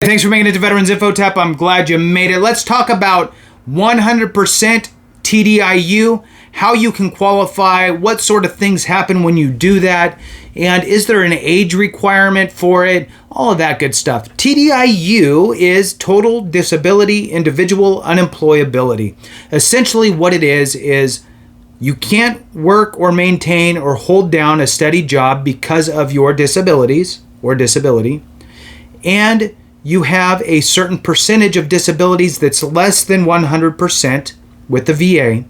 Thanks for making it to Veterans Info Tap. I'm glad you made it. Let's talk about 100% TDIU, how you can qualify, what sort of things happen when you do that, and is there an age requirement for it? All of that good stuff. TDIU is Total Disability Individual Unemployability. Essentially what it is you can't work or maintain or hold down a steady job because of your disabilities or disability, and you have a certain percentage of disabilities that's less than 100% with the VA,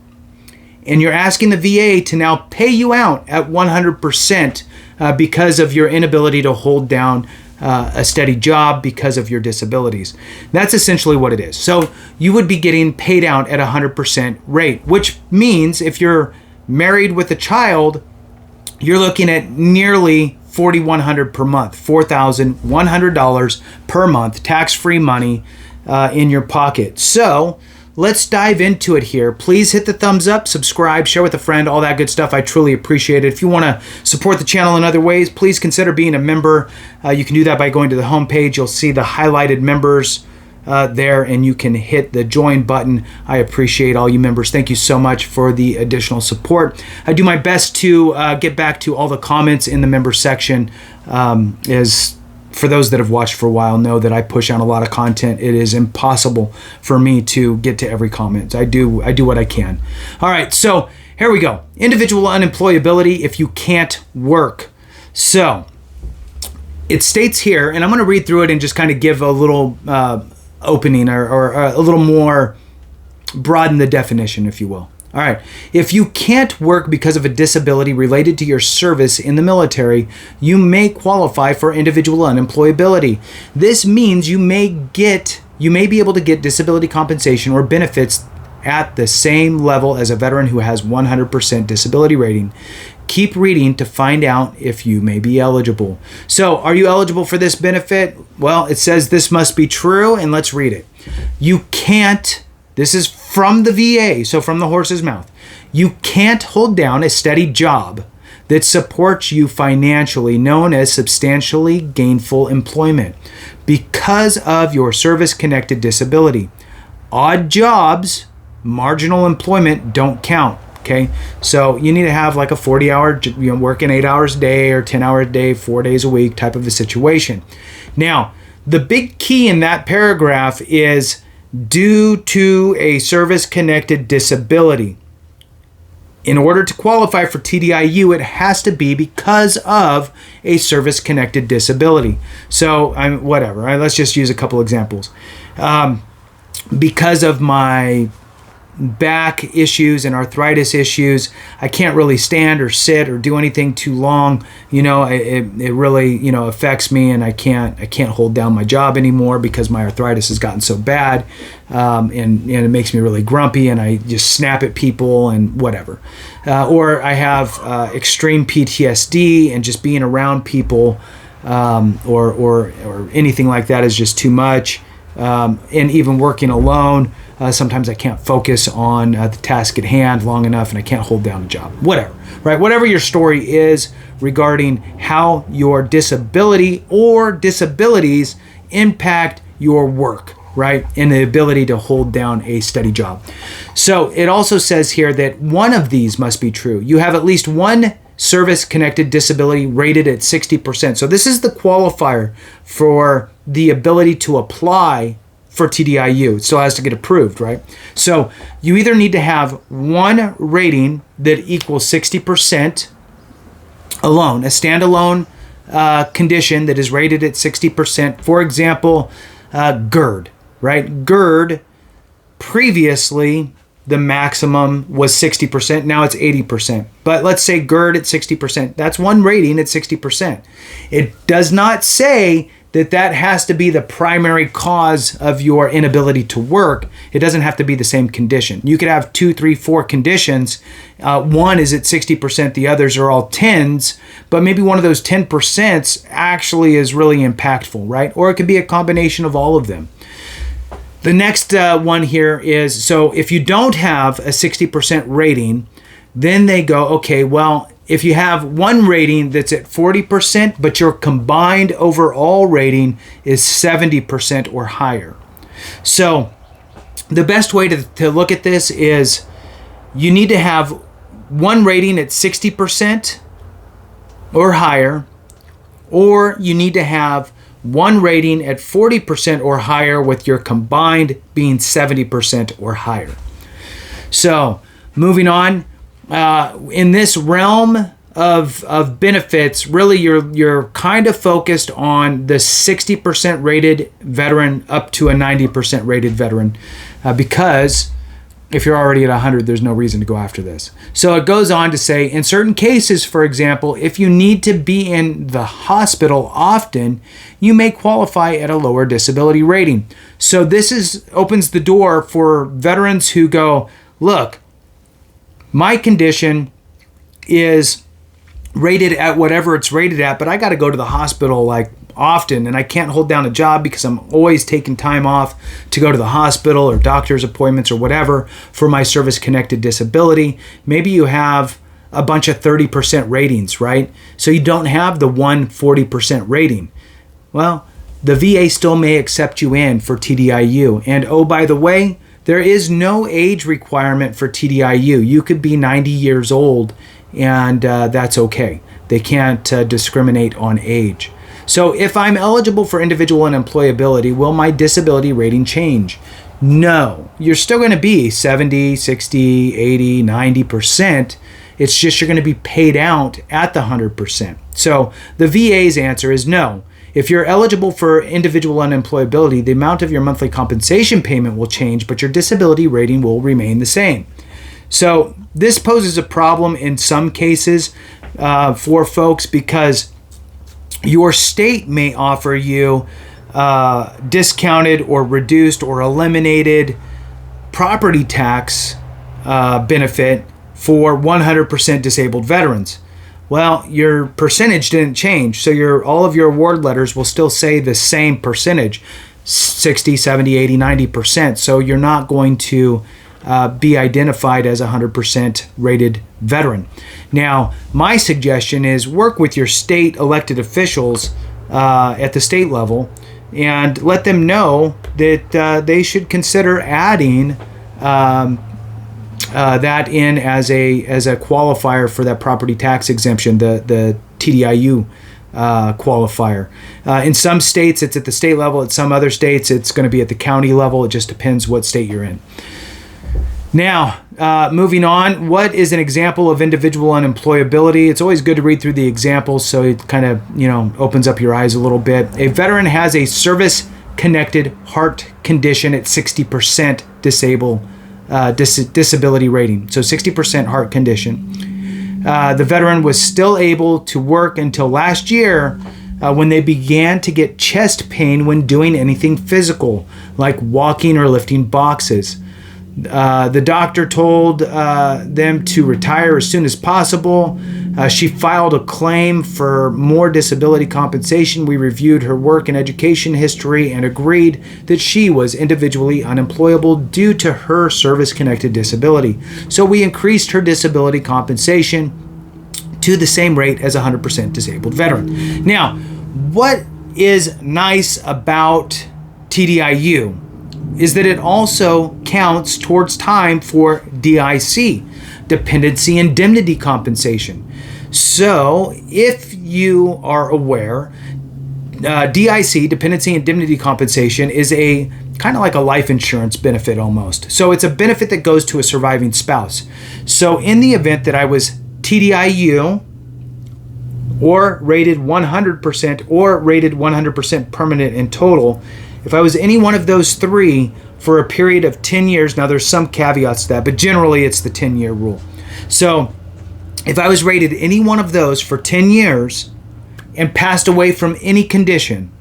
and you're asking the VA to now pay you out at 100% because of your inability to hold down a steady job because of your disabilities. That's essentially what it is. So you would be getting paid out at 100% rate, which means if you're married with a child, you're looking at nearly $4,100 per month, $4,100 per month, tax-free money in your pocket. So let's dive into it here. Please hit the thumbs up, subscribe, share with a friend, all that good stuff. I truly appreciate it. If you want to support the channel in other ways, please consider being a member. You can do that by going to the homepage. You'll see the highlighted members there, and you can hit the join button. I appreciate all you members. Thank you so much for the additional support. I do my best to get back to all the comments in the member section. As for those that have watched for a while know that I push out a lot of content. It is impossible for me to get to every comment. I do what I can. All right, so here we go. Individual unemployability if you can't work. So it states here, and I'm going to read through it and just kind of give a little opening or a little more, broaden the definition, if you will. All right. If you can't work because of a disability related to your service in the military, you may qualify for individual unemployability. This means you may be able to get disability compensation or benefits at the same level as a veteran who has 100% disability rating. Keep reading to find out if you may be eligible. So, are you eligible for this benefit? Well, it says this must be true, and let's read it. You can't, this is from the VA, so from the horse's mouth. You can't hold down a steady job that supports you financially, known as substantially gainful employment, because of your service-connected disability. Odd jobs, marginal employment, don't count. Okay, so you need to have like a 40-hour, working 8 hours a day or 10 hours a day, 4 days a week type of a situation. Now, the big key in that paragraph is due to a service-connected disability. In order to qualify for TDIU, it has to be because of a service-connected disability. So, whatever. Right? Let's just use a couple examples. Because of my back issues and arthritis issues, I can't really stand or sit or do anything too long. It really affects me, and I can't hold down my job anymore because my arthritis has gotten so bad, and it makes me really grumpy, and I just snap at people and whatever. Or I have extreme PTSD, and just being around people or anything like that is just too much. And even working alone, sometimes I can't focus on the task at hand long enough, and I can't hold down a job. Whatever, right? Whatever your story is regarding how your disability or disabilities impact your work, right? And the ability to hold down a steady job. So it also says here that one of these must be true. You have at least one service-connected disability rated at 60%. So this is the qualifier for the ability to apply for TDIU. It still has to get approved, right? So you either need to have one rating that equals 60% alone, a standalone condition that is rated at 60%. For example, GERD, right? GERD, previously the maximum was 60%. Now it's 80%. But let's say GERD at 60%. That's one rating at 60%. It does not say that has to be the primary cause of your inability to work. It doesn't have to be the same condition. You could have 2, 3, 4 conditions. One is at 60%, the others are all 10s, but maybe one of those 10% actually is really impactful, right? Or it could be a combination of all of them. The next one here is, so if you don't have a 60% rating, then they go, okay, well, if you have one rating that's at 40%, but your combined overall rating is 70% or higher. So the best way to look at this is you need to have one rating at 60% or higher, or you need to have one rating at 40% or higher with your combined being 70% or higher. So moving on, in this realm of benefits, really you're kind of focused on the 60% rated veteran up to a 90% rated veteran, because if you're already at 100, there's no reason to go after this. So it goes on to say, in certain cases, for example, if you need to be in the hospital often, you may qualify at a lower disability rating. So this opens the door for veterans who go, look, my condition is rated at whatever it's rated at, but I got to go to the hospital like often, and I can't hold down a job because I'm always taking time off to go to the hospital or doctor's appointments or whatever for my service-connected disability. Maybe you have a bunch of 30% ratings, right? So you don't have the 140% rating. Well, the VA still may accept you in for TDIU. And oh, by the way, there is no age requirement for TDIU. You could be 90 years old and that's okay. They can't discriminate on age. So if I'm eligible for individual unemployability, will my disability rating change? No. You're still going to be 70, 60, 80, 90%. It's just you're going to be paid out at the 100%. So the VA's answer is no. If you're eligible for individual unemployability, the amount of your monthly compensation payment will change, but your disability rating will remain the same. So this poses a problem in some cases for folks, because your state may offer you discounted or reduced or eliminated property tax benefit for 100% disabled veterans. Well, your percentage didn't change, so all of your award letters will still say the same percentage, 60, 70, 80, 90%. So you're not going to be identified as a 100% rated veteran. Now, my suggestion is work with your state elected officials at the state level and let them know that they should consider adding that in as a qualifier for that property tax exemption, the TDIU qualifier. In some states, it's at the state level. At some other states, it's going to be at the county level. It just depends what state you're in. Now, moving on, what is an example of individual unemployability? It's always good to read through the examples so it kind of, opens up your eyes a little bit. A veteran has a service-connected heart condition at 60% disability rating. So 60% heart condition. The veteran was still able to work until last year when they began to get chest pain when doing anything physical, like walking or lifting boxes. The doctor told them to retire as soon as possible. She filed a claim for more disability compensation. We reviewed her work and education history and agreed that she was individually unemployable due to her service-connected disability. So we increased her disability compensation to the same rate as a 100% disabled veteran. Now, what is nice about TDIU is that it also counts towards time for DIC, dependency indemnity compensation. So if you are aware, DIC, dependency indemnity compensation, is a kind of like a life insurance benefit almost. So it's a benefit that goes to a surviving spouse. So in the event that I was TDIU or rated 100% or rated 100% permanent in total, if I was any one of those three for a period of 10 years, now there's some caveats to that, but generally it's the 10-year rule. So if I was rated any one of those for 10 years and passed away from any condition,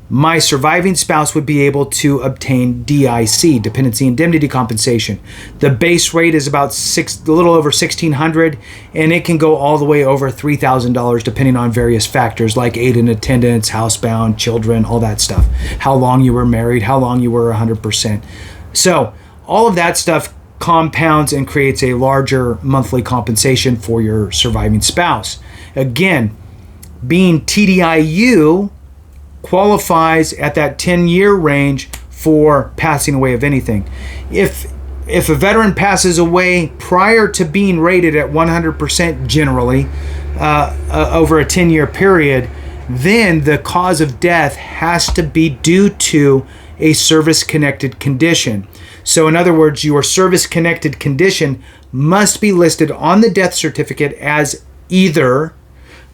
my surviving spouse would be able to obtain DIC, dependency indemnity compensation. The base rate is about a little over $1,600, and it can go all the way over $3,000 depending on various factors like aid in attendance, housebound, children, all that stuff. How long you were married, how long you were 100%. So all of that stuff compounds and creates a larger monthly compensation for your surviving spouse. Again, being TDIU qualifies at that 10-year range for passing away of anything. If a veteran passes away prior to being rated at 100% generally over a 10-year period, then the cause of death has to be due to a service-connected condition. So in other words, your service-connected condition must be listed on the death certificate as either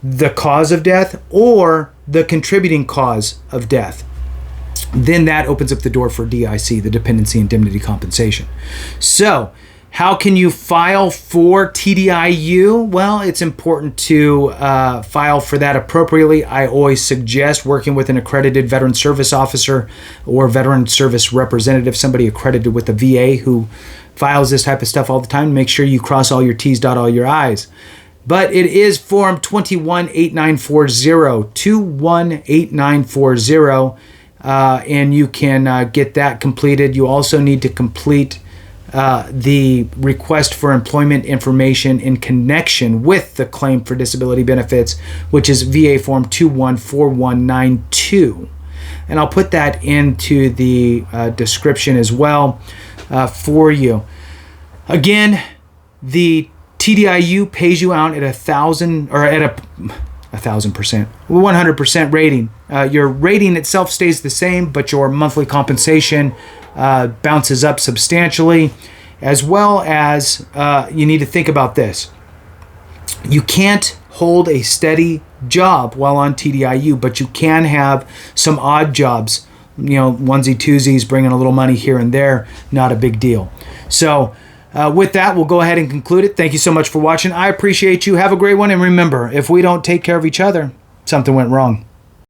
the cause of death or the contributing cause of death. Then that opens up the door for DIC, the Dependency Indemnity Compensation. So how can you file for TDIU? Well, it's important to file for that appropriately. I always suggest working with an accredited veteran service officer or veteran service representative, somebody accredited with the VA who files this type of stuff all the time. Make sure you cross all your T's, dot all your I's. But it is Form 218940, 218940, and you can get that completed. You also need to complete the request for employment information in connection with the claim for disability benefits, which is VA Form 214192. And I'll put that into the description as well for you. Again, the TDIU pays you out at 1,000 or at a 1,000%, 100% rating. Your rating itself stays the same, but your monthly compensation bounces up substantially, as well as you need to think about this. You can't hold a steady job while on TDIU, but you can have some odd jobs, onesie twosies, bringing a little money here and there, not a big deal. So with that, we'll go ahead and conclude it. Thank you so much for watching. I appreciate you. Have a great one. And remember, if we don't take care of each other, something went wrong.